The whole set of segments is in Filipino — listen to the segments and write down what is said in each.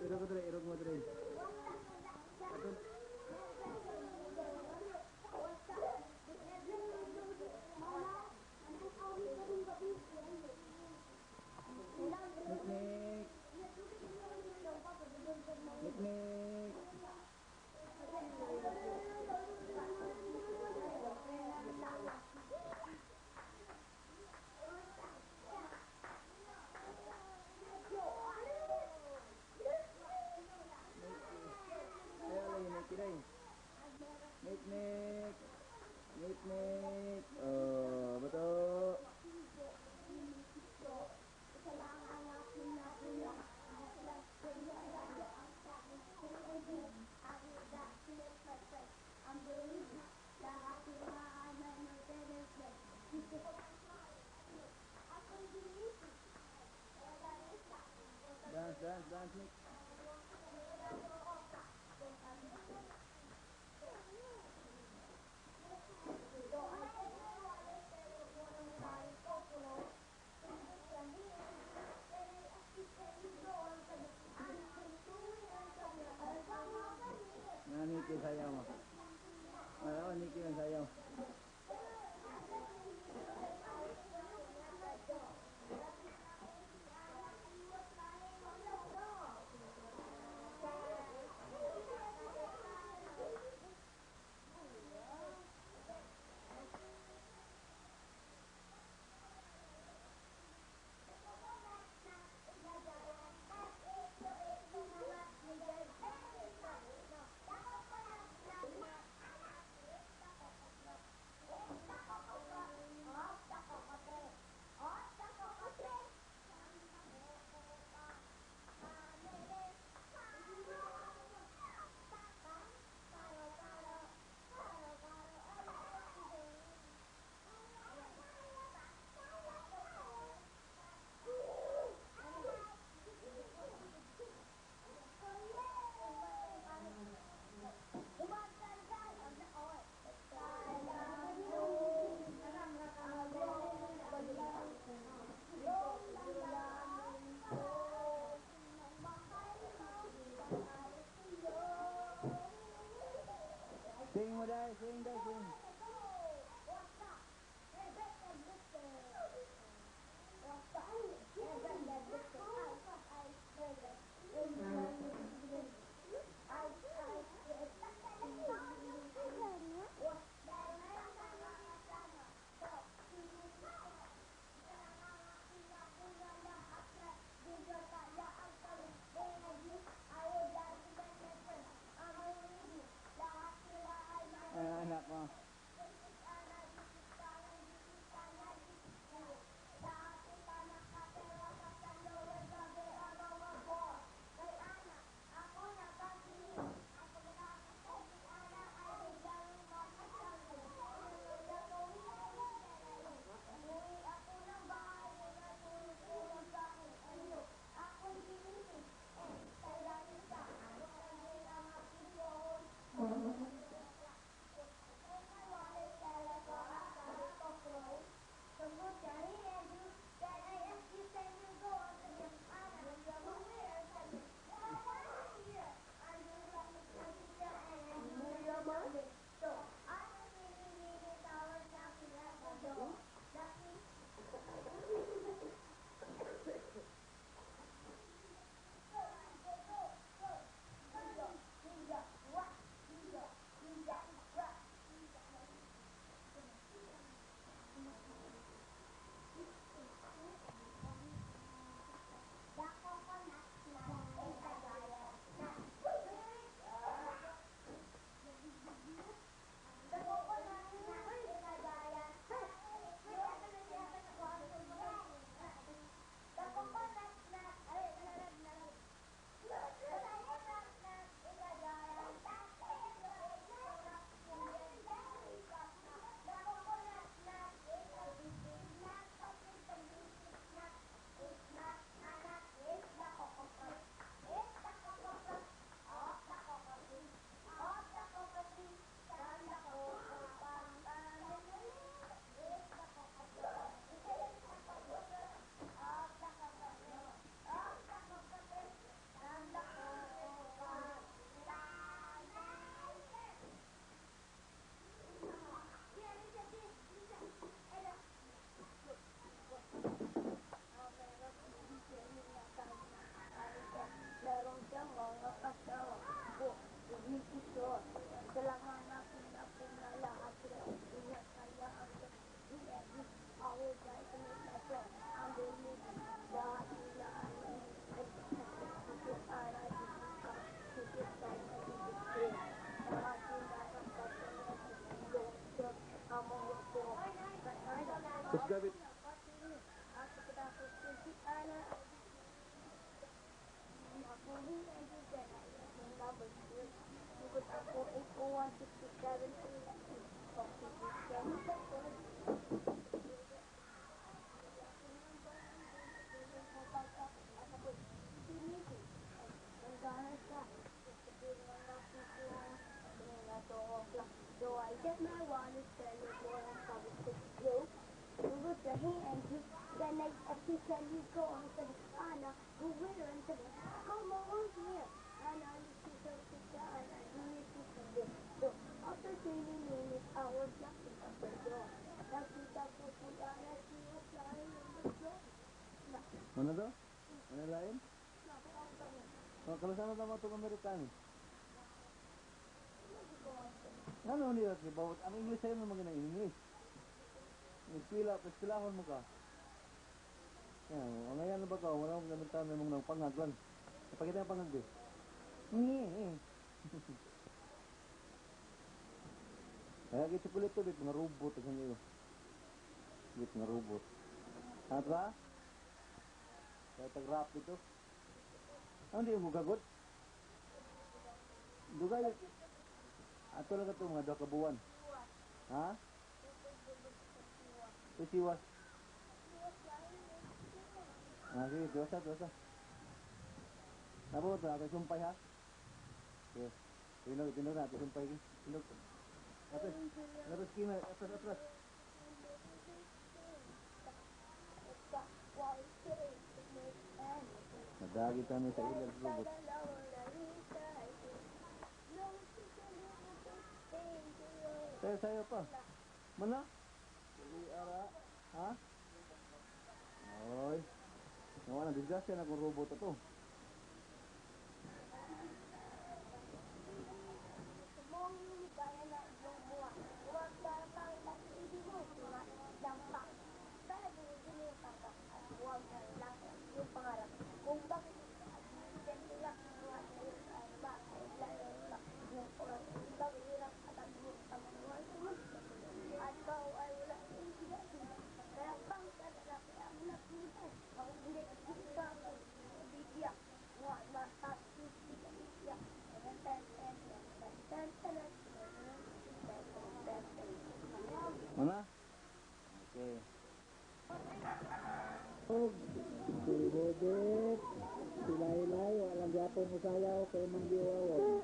Irog mo dre, irog mo dre. Ato. Niknik. Niknik. Niknik. Niknik. Oh, betul. Dance, Nick. Nah, Niki sayaw mo. Oo, Niki ang sayaw. Sing mo dahil, sing dahil, sing. Anak mo. So I get my wallet, telephone, and public go. Google Trahin and then I officially go on to Anna, Google and said, come over here. And I used to go to and I used to do this. So after 20 minutes, I was knocking at the door. Nakita ko si Anna, she was lying on the floor. Ano to? Ano lain? Kalau sama sama tu Amerikano. Ano niya si bawat ang English ay mo magina English. Pilahon mo ka. Yan, ngayon na ba ka? Wala mo naman tayo mong nang pangaglan. Napakita yung pangag din. Kaya kita kulit to, mga robot at hindi yun. Mga robot. Ano ba? Kaya tag-rap dito. Ano di mo gagot? Dugay. Ato lang ito mga 2 kabuwan. Ha? Siwas. Sige, tuwasa. Nabo ito, ato sumpay ha? Sige. Tinog na, ato sumpay. Tinog. Atas kina, atras. Nadagi kami sa ilang robot. Sayo pa. Mana? Jadi ara, ha? Oy. Nawa na disgrasya na kung robot ito. Mana? Oke. Oh, si Bobet, si Lailay, walang Japon mo sayaw, kay Manggiwawan.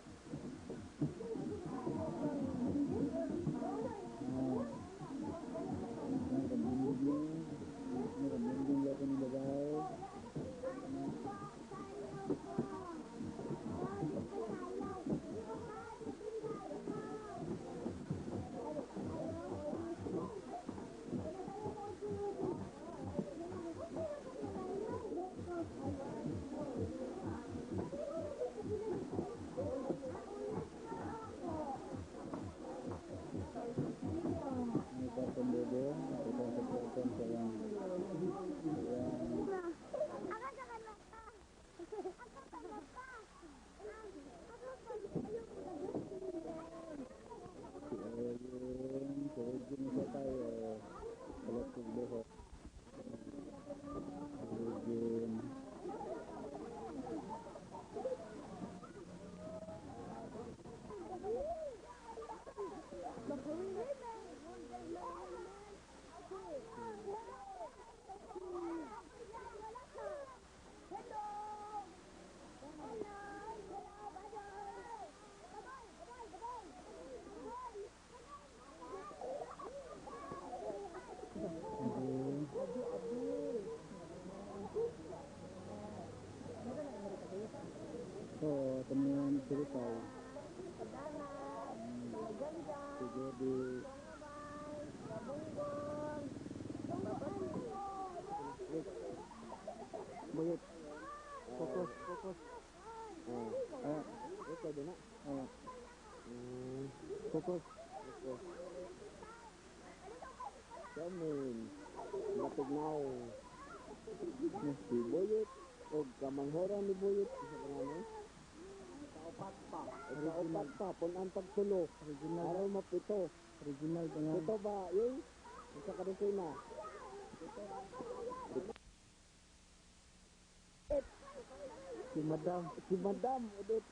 Oh, temuan cerita. Jadi Buyut. Fokus. Ito din na. Fokus. Kamin. Matugnaw. Si Buyut. O kamanghorang ni Buyut. Isa pa naman. Kaupat pa. Punan pagtulo. Araw mapito. Original pa nga. Ito ba? Yun? Isa ka rin kayo na. Si Madam. Udit.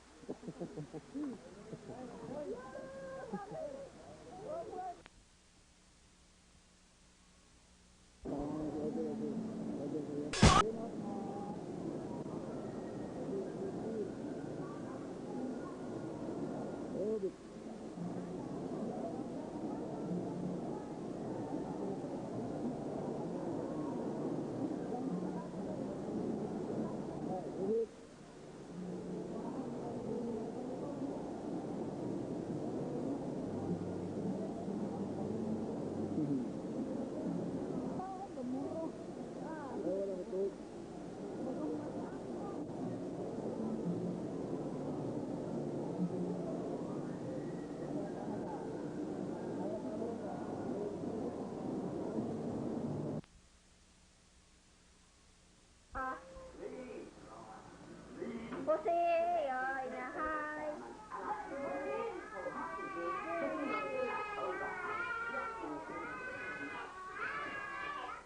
Pusi, oh, inahay.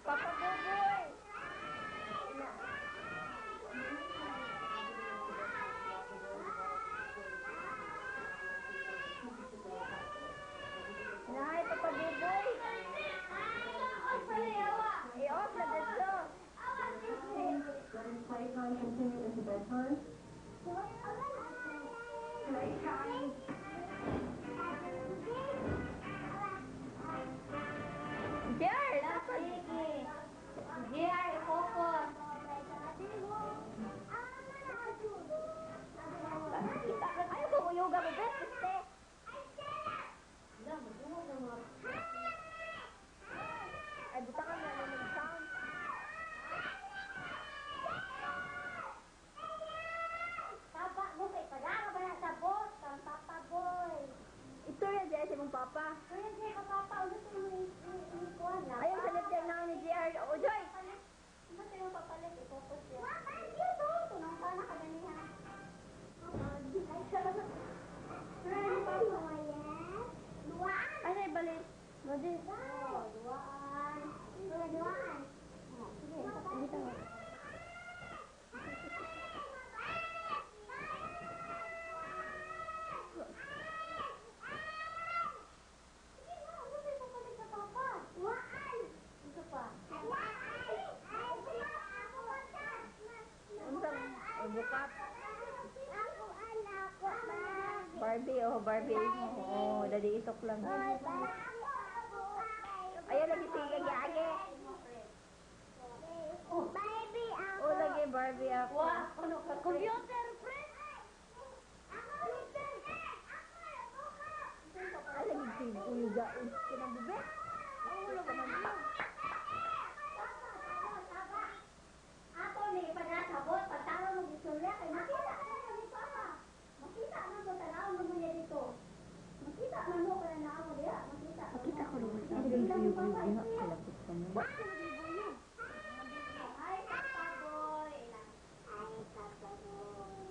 Papa Buboy. Inahay, Papa Buboy. I-off na dito. Playtime continue into bedtime? Playtime. Jer, dapat. Jer, focus. Ayaw ko yoga mo, bet. Este. Ay, buta ka na mag-sound. Papa, mo kay padara ba na sa bot? Kang Papa Boy. Ito yan, Jesse, mong papa. Ito yan, Jesse, Papa. Ulit yung ikuan lang. Ayaw, salit yan na ni JR. O, Joy! Ba't yung papalit? Ipopos yan. Thank you, to. Tunang ka na kaganihan. Ay, salamat. Ay, Papa. Luwaan. Ay, naibalit. Madi. Luwaan. Luwaan. Sige, hindi tayo. Bukat. Barbie, oh, Barbie. Oh, dali itok lang. Ayaw lagi sige agi. Oh, lagi Barbie ako. Wah, ano ka? Computer, friend. Ay, lagi sige. Uyuga. Kinang bubek. Ang ulo ka man lang. Ako ni pagkakabot, pagtawag mo gisulya, kay makita ka na ni Papa. Makita man ko, tanaw mo niya dito. Makita man mo ka na naawa diya. Makita ko rin. Sige, sige, sige. Kalapit ka mo. Ay, Papa Boy. Ay, Papa Boy.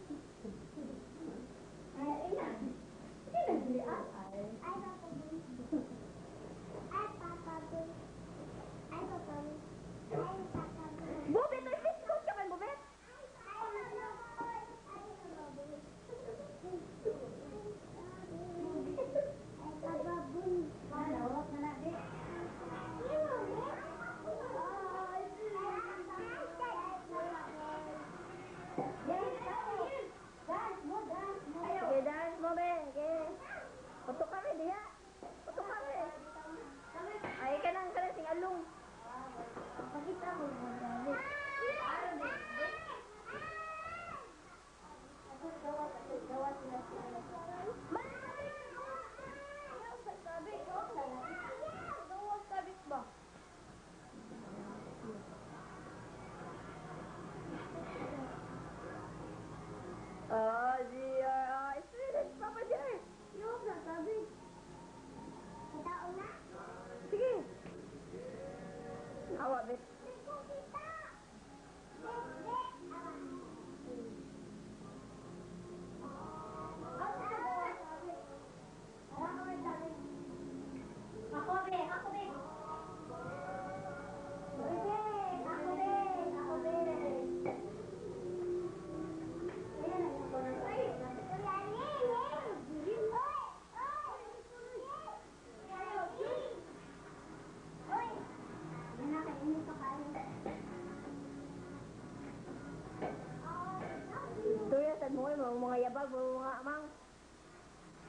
yabag mo nga, mang.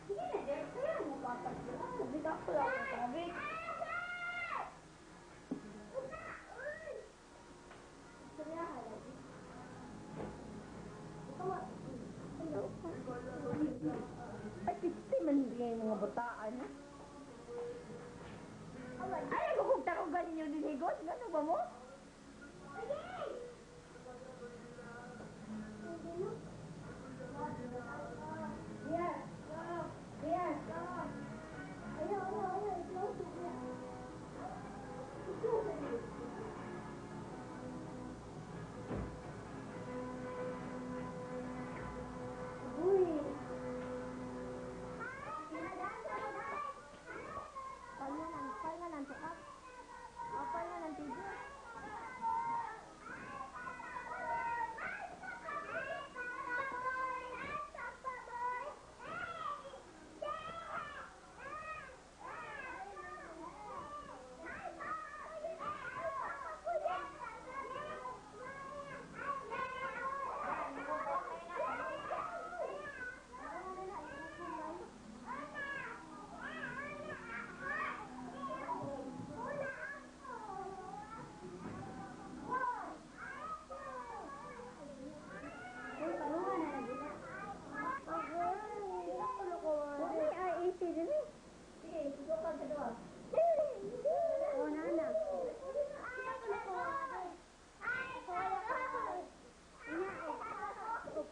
Sige na, Jeff. Kaya mo papas na. Sabi ka ko lang. Sabi. Ay, piti man yung mga bataan. Ay, magkukta ko ganin yung dinigot. Gano'n ba mo?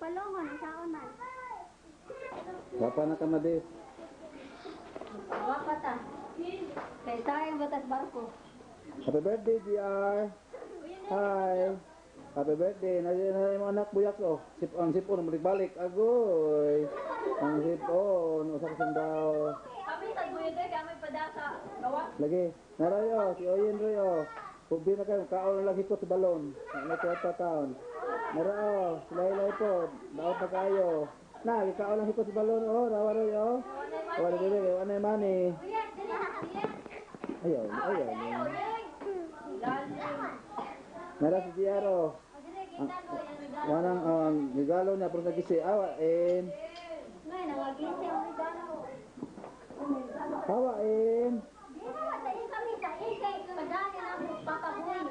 Palongon, ang saunan. Wapa na ka, Madis. Wapa ta. Kaya sayang batas barko. Happy birthday, GR. Hi. Happy birthday. Nandiyan yung anak buyak ko. Ang sipon, balik-balik. Agoy. Ang sipon. Usak sandaw. Kami sa buyo doy, kami padasa. Gawa. Lagi. Narayo, si Oyen Royo. Pubi na kayo, kaon na lagi ko sa balon. Ano ko taon. Narao, silay-lay po. Daot na kayo. Na, ikaw lang hikot sa balon. Oh, rawa Royo. Wala dili, wala na mani. Ayaw, ayaw. Nara si Giaro. Wanang regalo niya pero nagisi awain. Ngayon, nangagisi ang regalo. Hawain. Di ba, dahil kami sa ikay, padali lang mo papabuhay.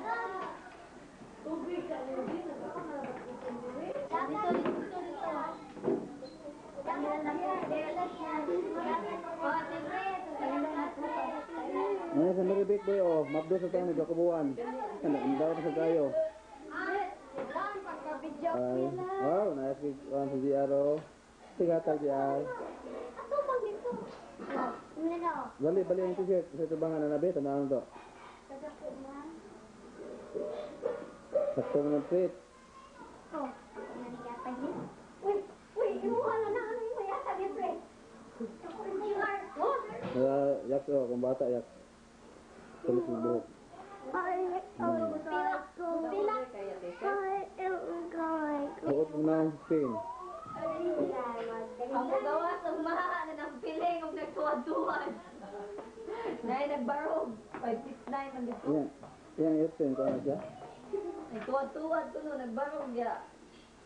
Ano sa maribik boy oh, mabdo sa tayo nagkakubuan. Ano, ang daw sa kayo. Ay, wow, nice big one si Giaro. Tigatal Giar. Ato pag dito. Bali ang t-shirt sa tubangan na nabi, tanahan to. Sakto mo ng treat. Oh, yan yata yun. Uy, imuha na ano yung mayata ni Fred. Yak oh, kung bata yak. Tulis mo buhok. Buhok mo na ang spin. Ang magawa sa umaha na ng piling ang nagtuwad-tuwad. Nay nagbarog. 569 ang dito. Yan airplane ko na siya. Nagtuwad-tuwad ko no, nagbarog ya.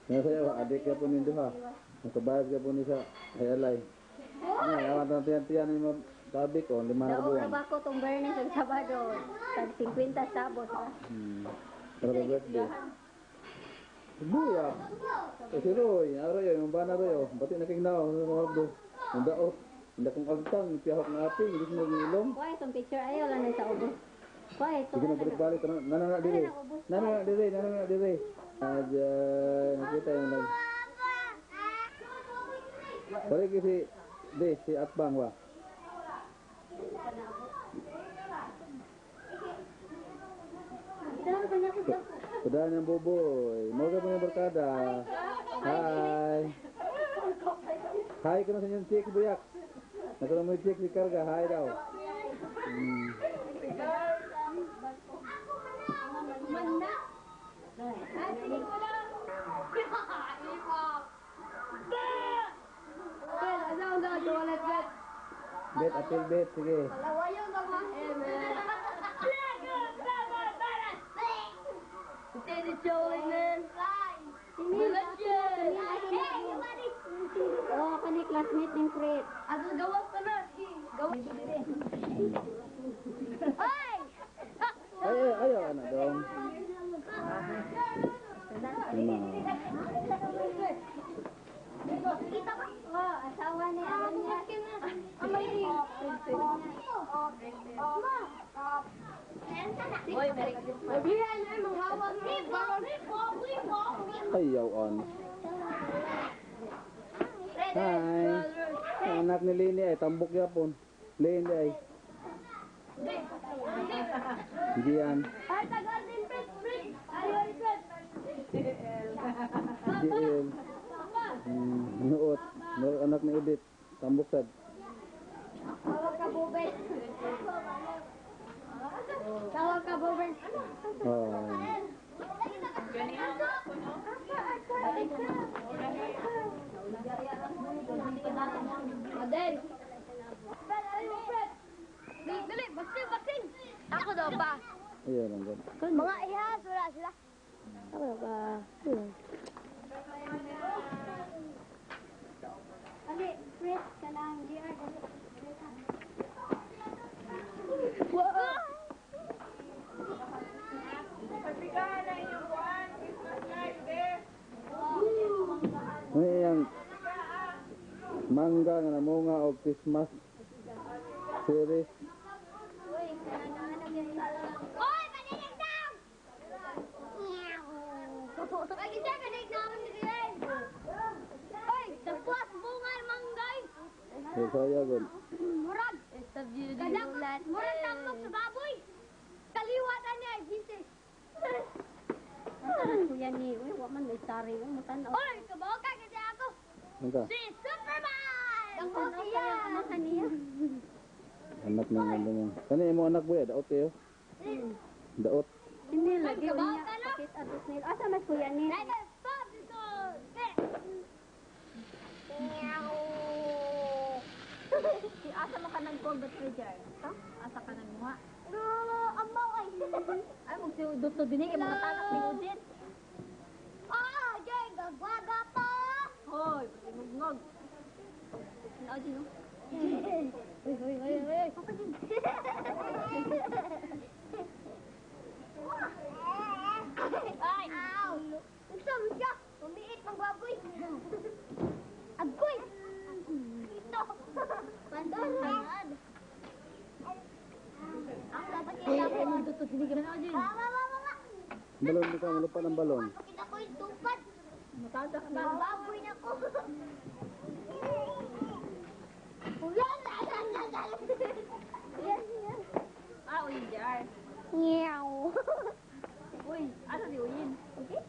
Nasa'yo, adik ka po nindo ha. Nakabayad ka po ni sa hayalay. Yawan na tiyan-tiyan ni mo tabi ko, 5 na kabuwan. Naurab ako tong Bernie sa Sabado. Tag 50 sabos. Para birthday. Buya. Si Roy, Roy, yung bana Roy, bati na kignaw, ang daot. Hindi kong agtang, piyahok na aping, hindi ko nag-ilong. Why itong picture ayaw lang na sa ubos. Why ito? Sige na balik-balik, nanana diri. Nanana diri. Aja, nakita yung nag... Balik si Atbang wa. Kudahan yung buboy. Moga po yung barkada. Hi. Hi ka na sa inyong chick, buyak. Nakaroon mo yung chick si Karga. Hi daw. Bet, apil bet. Sige. It's Jolly man. Hey, everybody. classmate ni Fred. Ano, gawas ka na. Gawas. Ay! Ayaw, ano dong. Kita ba? Oh, asawa ni ano niya. Uy, Merry Christmas. Ayaw, on. Hi. Anak ni Lini ay tambok yapon. Lini ay. Gian. Ay, tagal din, Fred. Ayun, Fred. Jiel. Nuot. Anak ni Edith. Tambok sad. Tawag ka, Bobet. Tawag ka, Bobet. Oh. Adel. Dali, baksin. Ako daw ba? Ayaw lang gan. Mga ihas, wala sila. Ako ba? Ali, Fred, ka lang. GR, dali. Wow! May yang mangga nga namunga og Christmas series. Oy, kanilig daw! Ay, kita kanilig naman ni Rian. Oy, tapuas bunga manggay. Saya gon. Murag. It's a beautiful Kadang, land. murag tamok sa baboy. Kaliwatan niya, Jesus. Kuya ni, uy, waman may sari mo mutanaw. Oy, kabaw ka kasi ako. Angka. Si Superman! Ako Ano siya. kaya ano kaniya? Anak ng ano mo. Kani mo anak boy, daot kayo. Daot. Hindi lagi Kabaw niya ka na? pakit atos nila. Asa mas kuya ni? Right, stop dito. Si asa man ka nang gold treasure. Ta? Asa ka nang muha? No, amaw ay. Ay mo si Dr. Dinig ang mga tanak ni Ujin. Ah, jay, gagwaga pa. Hoy, ngog. Na Ujin no? Hoy. Ay, ow. Usam siya. Umiit ng baboy. Agoy. Ito. Pandahan. Ang dapat Hoy, kita ay mo Dr. Dinig na Ujin. Mama. Balon di ka malupa ng balon. Pakita ko yung tupad. Matadak na. Baboy na ko. Yan. Yan. Ah, Ujin jar. Meow. Uy, asa si Ujin? Okay?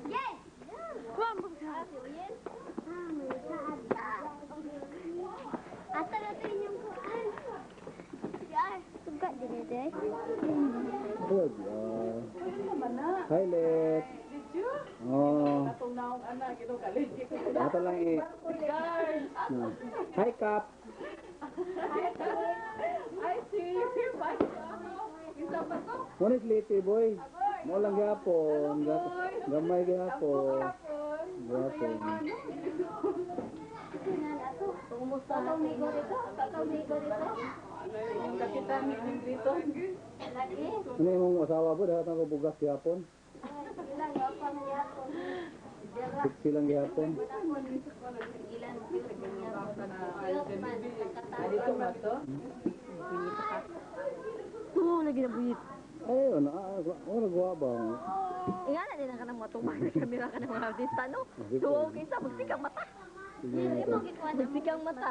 Yes! Asa si Ujin? Asa na ito inyong kuhan? Yan, sugat din ito eh. Good. Hi, Let. Oh. Ato lang eh. Hi, Kap. Mo ni Slity, boy. Mo lang gyapon. Gamay gyapon. Gyapon. Tataw ni ko dito? Tataw ni ko dito? Lagi? Ano yung asawa po? Dapat ako bugas gyapon. Ilang yapang yapon. Siksi lang gyapon. Oo, lagi na buyit. Ayun, nagawa ba? Ingana din ang kanang mga tumay sa kamera ka ng mga artista, no? So, okay sa magsikang mata. Sige na. Magsikang mata.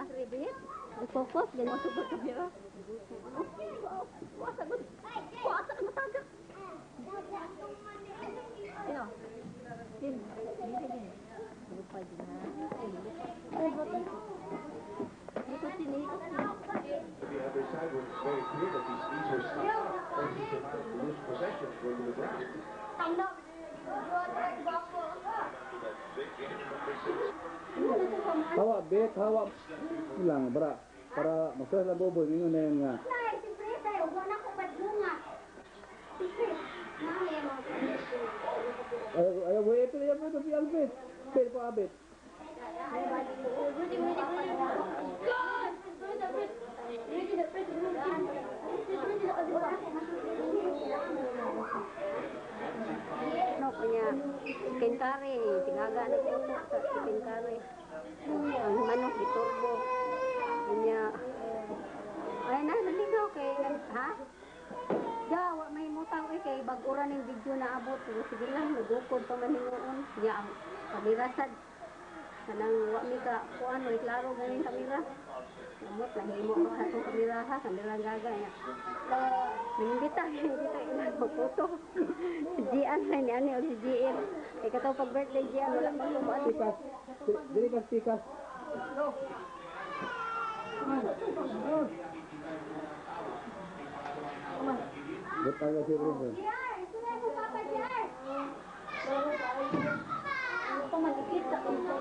Nag-focus, ganyan mo sa kamera. Wasa ka mataga. Sino? Sino? Lupa din ha. Ikot sini. The other side was very clear that these skis were stopped. As he survived to lose possession going to the ground. Hawa, bet, hawa. Ilang, bra. Para masaya sa boboy, mingo na yung nga. Nay, si Prita, huwag na ko patlunga. Ayaw, ito na yan, ito, Albert. Bet po, Albert. Buti mo Ano kanya, chicken curry, tinaga na puto sa chicken curry. Ang manok, iturbo. Kanya, ay na, naligaw kay, ha? Ya, wa may mutang kay bag-ura ning video na abot. Pero sige lang, nagukod pa man hinuon. Ya, ang kamirasad. Kanang wa mi ka, kuan, may klaro ganing kamera. Amot, nahimo ko sa itong kamera ha, kamera gaga niya. Nindita ilang magputo. Si Gian, ni Ani o si GM. Kaya kataw pag birthday Gian, wala pa lumuan. Tikas. Dili ka tikas. Betapa si Ruben. Ito malikit sa ito.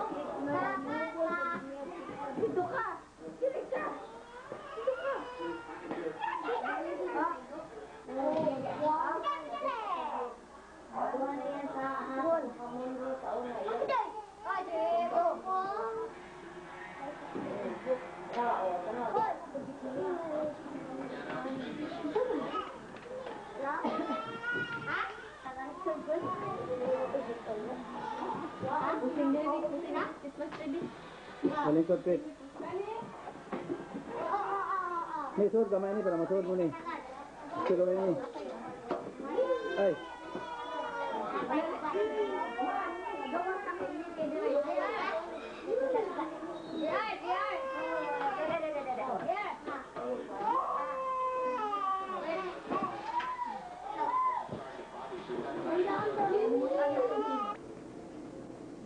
Dito ka! Dito ka! Dito ka! Malingkod, Pit. Nih, suot kamay ni para masuot mo ni. Suot kamay ni. Ay.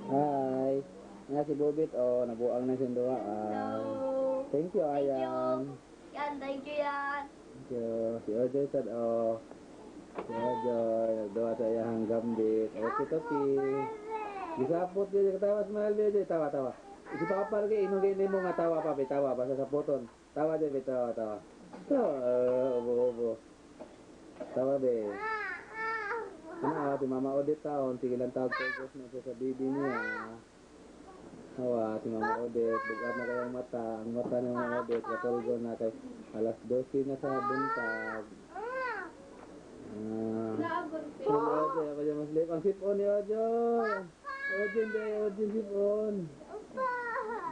Hi. Nga si Bobit, oh, nabuang na siyang duwa. Thank you, Ayan. Yan, thank you yan. Thank you. Si Ojoy sad, oh. Si Ojoy, nagduwa sa iyang gambit. Okay, okay. Gisapot din, katawa, smile din, tawa, tawa. Si Papa lagi, inugin mo nga tawa pa, tawa, basta sa puton. Tawa din, tawa, tawa. Obo. Tawa, be. Ano, si Mama Odette taon, sige lang tawag ko na siya sa baby niya. Hawa, si Mama Odette, bugat na kayong mata. Ang mata ni Mama Odette, katulgo na kay alas 12 na sa buntag. Si Ojoy, ako dyan mas lip. Ang sipon ni Ojoy. Ojin sipon.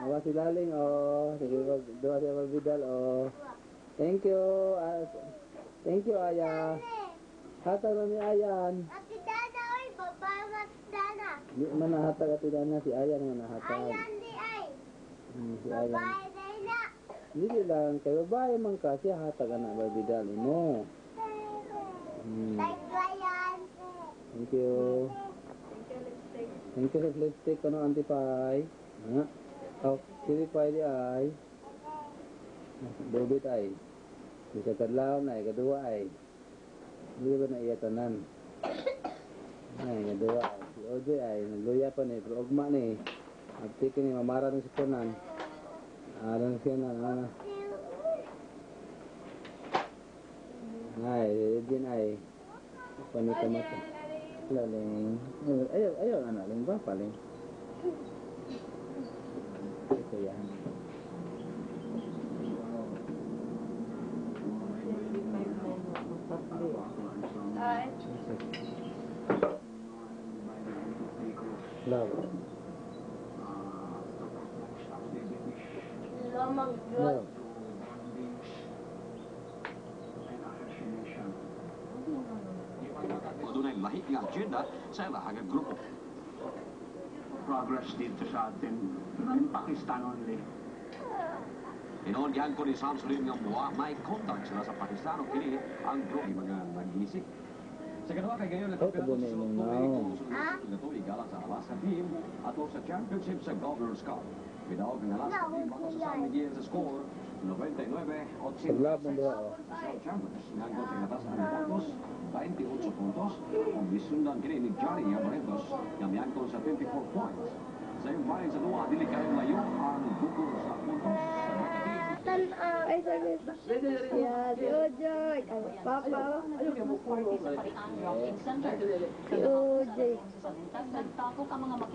Hawa si Laling, oh. Sige, doa siya magbidal, oh. Thank you. Thank you, Aya. Hatag na ni Ayan. Ate Dana, oy, babae mo Ate Dana. Di man nahatag at na si Ayan naman nahatag. Ayan di ay. Si Ayan. Babae Dana. Hindi lang, kay babae man ka siya hatag na barbidal mo. Thank you, ayan. Thank you. Thank you sa lipstick ko ng antipay. Oh, sili pay di ay. Bobit ay. Bisa kadlaw na ay, kadua ay. Hindi ba na iya tanan? Ay, kadua ay. Si Ojoy ay, nagluya pa ni, pero ugma ni. Agtiki ni, mamara ng sipunan. Aran siya na, Ay, din ay. Panita mata. Laling. Ayaw, Ling ba? Paling. Ito yan. Love. Love. Doon ay lahi nga agenda sa ilahang grupo. Progress dito sa atin, in Pakistan only. Inoon ko ni Sam Sulim nga buwa, may contact sila sa Pakistan o kini ang grupo mga nag-iisip. Sa ganawa kay gayon na tubig ito igalang sa Alaska team at sa championship sa Governor's Cup. Bidawag ng Alaska team at sa San Miguel sa score 99-8. Paglab ng duha, oh. Champions nga go sa atas ng puntos, 28 puntos. Ang bisundan kini ni Johnny Abarretos nga miyangkon sa 24 points. Sa yung bayan sa duwa, dili kayo layo ang bukol sa puntos sa mga team. Ay, sabi. Yeah, si Ojoy. Papa. Si Ojoy.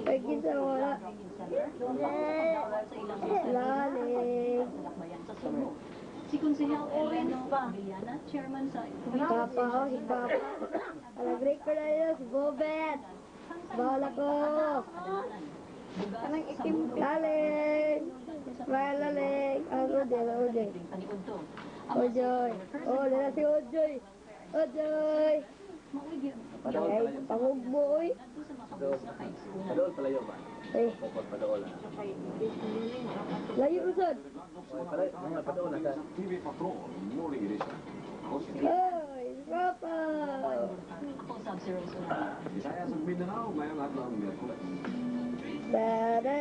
Ay, kita wala. Laling. Si Konsehal Eleno Villana, chairman sa Papa, oh, si Papa. Alagray ko na yun, si Bobet. Bawal ako. Anong itim? Laling. Smile laling. Ang Ojoy, Ojoy. Ojoy. Oh, nila si Ojoy. Ojoy. Ay, pangugbo, oy. Padool palayo ba? Ay, Padool na. layo usod. Padool na sa... TV Patrol Morning Edition. Oy, si Papa. Visayas at Mindanao ngayong adlaw ng Miyerkules. Da da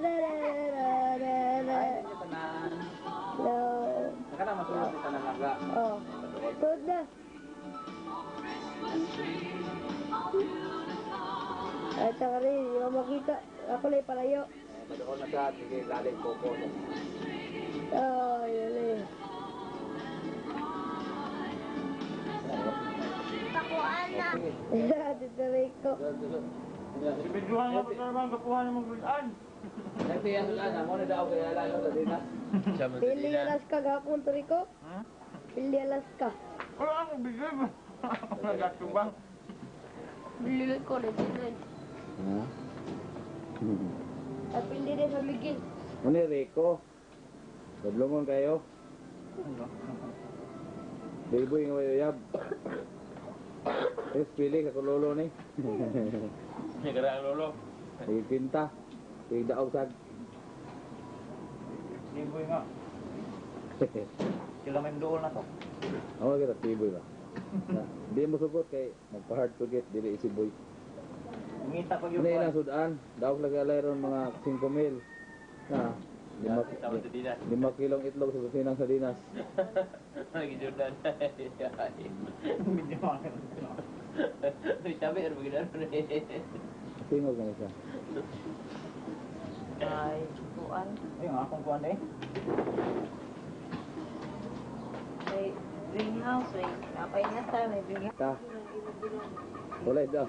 da da da da da. No. Nakana masulod sa nanaga. Oh, usod na. At saka rin, hindi mo makita. Ako lang palayo. Padool na sa sige lalim koko. Oh, yun eh. Takuan na. Dito Rico. Ibigduhan nga pa naman kapuha ng mga gulaan. Nanti yan na mo na daw kaya lalo sa dinas. Pili alas ka gapon to Rico. Pili alas ka. Wala akong bigay ba? Nagatumbang. Pili ko na din. At pili din sa Miguel. Muni Rico. Dablongon kayo. Biboy nga wayo yab. Es pili ka kulolo ni. Nagara ang lolo. Ipinta. Daog sag. Liboy nga. Sila may doon na to. Ako kita tiboy ba. Di mo sugot kay magpa-hard forget dili isiboy. Ngita pag yung Ano ilang sudan? Daog lagi alay ron mga 5 mil. Na. 5 kilong itlog sa kusinang sa dinas. Lagi Jordan. Medyo mga. Sabi, ano ba gano'n? Tingog na siya. Ay, kuan. Ayun, akong kuwan eh. May greenhouse, may kapay na sa, may greenhouse. Ta. Walay daw.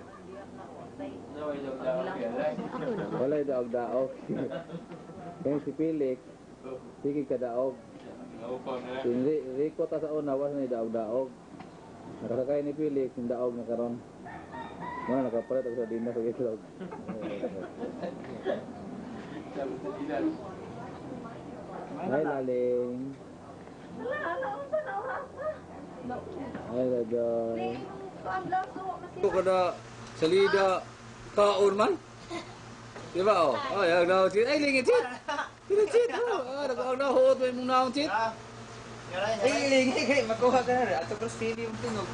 Walay daog. Kaya si Pilik, sige ka daog. Si Rico ta sa una, was na daog. Nakasakay ni Pilik, yung daog na karon. Mga nakapalit ako sa dinas sa itlog. Ay, laling. Ay, lajoy. Ito kada salida kaon man. Di ba oh? Oh, yang daw chit. Ay, lingit chit. Lingit chit. Oh, nagkaon na ho to yung naong chit. Ay, lingit kay makuha ka na. Ato ko stili yung tingog.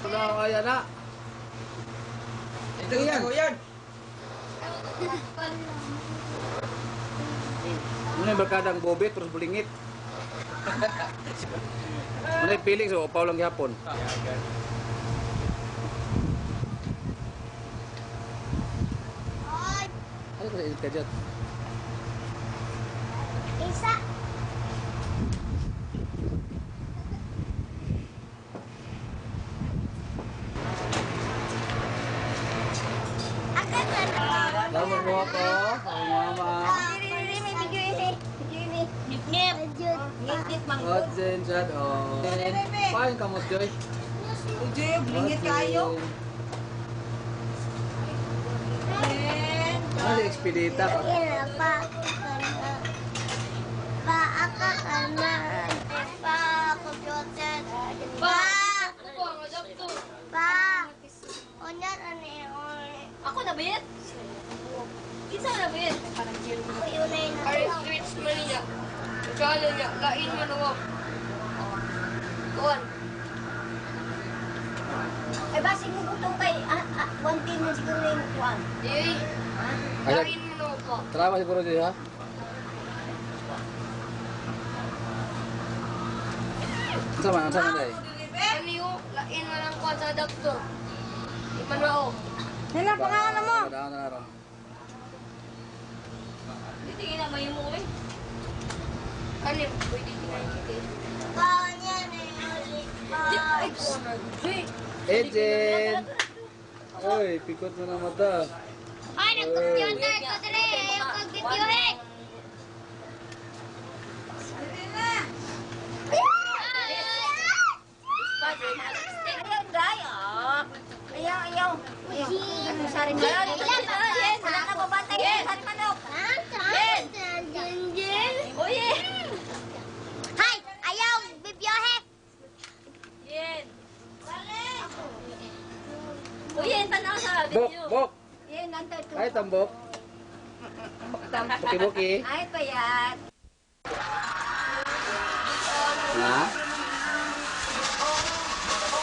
Wala kaya na. Ito yan, yan. Ano yung barkadang bobet terus bulingit. Ano yung piling so upaw lang gihapon. Ano ka sa kajat? Isa. Lama mo ako. Ang mama. Diri, may video ini. Video ini. Ngip. Ngip. God Zen Jad. Oh. Paano ka mo, Joy? Ujoy, blingit kayo. Ano yung expedita ka? Pa. Pa, aka ka na. Pa, computer. Pa. Pa. Onyan, ano yun? Ako na ba yan? Isa na ba yan? Ako yun na yun. Ari streets man niya. Kala niya, lain man ako. Kuwan. Ay, basig mo butong kay, 1 team na siguro na yung kuwan. Di, Ay, lain man ako. Salamat siguro Joy ha. Sama Day. Ano yung lain man ang kuwan sa doktor. Di man ako. Nila, pangalan mo. Daan na ron. Titingin na ba yung mo eh? Ano yung pwede kinakita? Kuwan yan eh. Ay, kuwan na. Ejen! Uy, pikot mo na mata. Ay, nag-computer ko dali. Ayaw kag-video eh. tambok. Buki-buki. Ay, payat. Ha?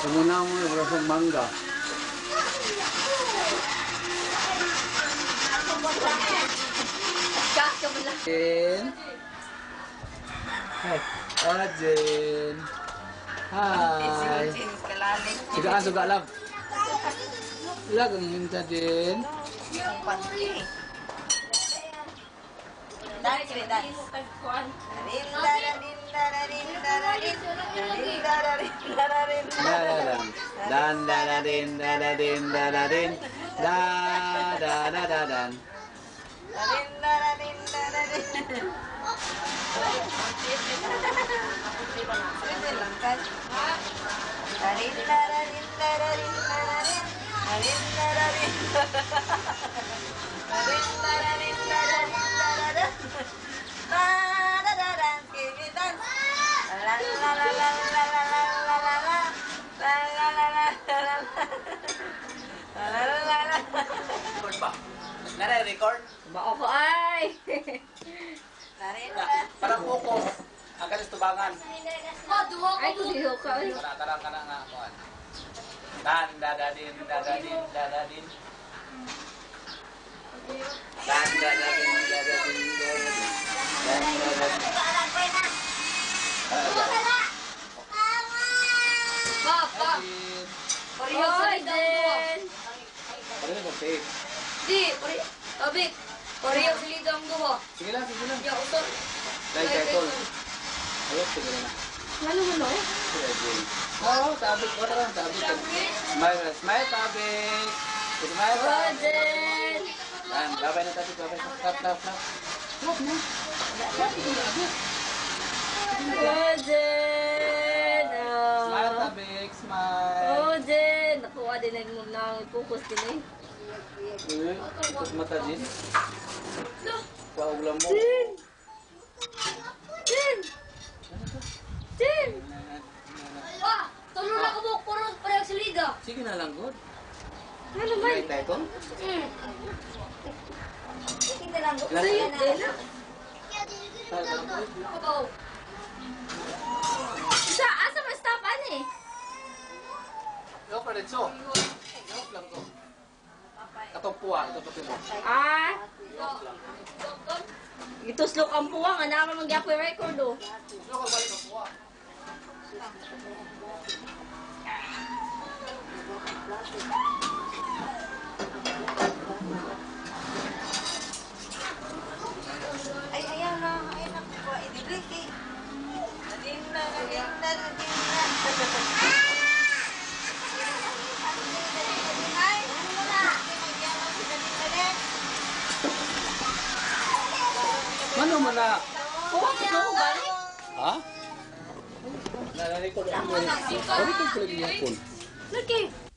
Kumuna mo yung rasong mangga. Kaso mo lang. Jen. Hi. Oh, Jen. Hi. Sugaan, suga lang. Ilag ang minta, Jen. Dan da da din da da din da da din da da da da dan. Nare-record? Bako ko ay. Parang focus. Ang kalis tubangan. Ay, kudiho ka. Karang ka na nga. kuwan. Dan, dadadin, dadadin, dadadin. Dan, dadadin, dadadin, dadadin. Dan, dadadin. Papa. Oy, Jen. Ano na tape? Di, Tabik. Oreo siligang duha. Sige lang, sige lang. Ya, usor. Dahil title. Ayos, sige lang. Lalo mo, no? Oo, tabik. Wala lang, tabik. Smile, smile, tabik. Smile, Oh, tabik. Jen. Yan, babay na tabik, babay. Clap, clap, clap. Oh, Jen. Smile, tabik, smile. Oh, Jen. Nakuha din na focus din eh. Uy, tapos mata din. Pauglam mo. Jen. Jen. Jen. Pa, tulong na ko mo puro parehas siliga. Sige na lang, good. Ano ba? May title? Kita lang. Ilan Sa'yo, ba? Jen. Ako. Sa, asa mo stop, ano eh? Yo, paretso. Yo, lang ko. Katong puwa, ito to mo. Ah. Ituslok ang puwang, anak mo magyapoy record oh. Yo, kabalik ang puwa. Ay, ayan na. Ay, nakuha. Idiblik eh. Nadinda. Mano man na? Puwang ito ko bali. Ha? Nalari ko lang. Balik ko lang yapon. Lagi.